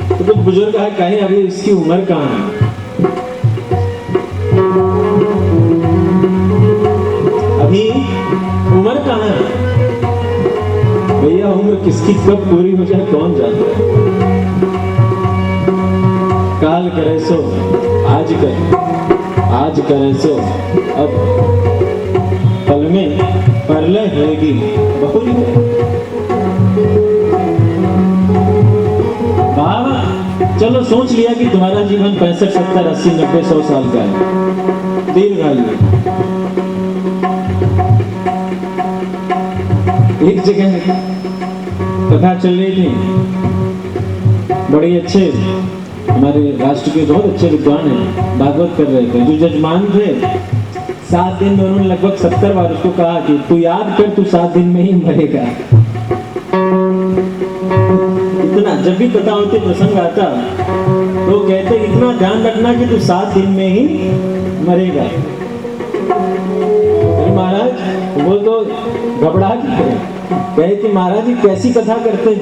तो बुजुर्ग कहे अभी इसकी उम्र कहाँ है? अभी उम्र कहाँ है भैया? उम्र किसकी कब पूरी हो जाए कौन जानता है। काल करे सो आज कर, आज करे सो अब, पल में परलय होगी बहुरी। चलो सोच लिया कि तुम्हारा जीवन 65, 70, 80, 90, 100 साल का है, दीर्घायु। एक जगह कथा चल रही थी, बड़े अच्छे हमारे राष्ट्र के बहुत अच्छे विद्वान हैं, भागवत कर रहे थे। जो जजमान थे 7 दिन में उन्होंने लगभग 70 बार उसको कहा कि तू याद कर, तू 7 दिन में ही मरेगा। इतना जब भी कथा होती, प्रसंग आता तो कहते इतना ध्यान रखना कि तू 7 दिन में ही मरेगा। अरे महाराज वो तो घबरा गए, कहे कि महाराज जी कैसी कथा करते, जब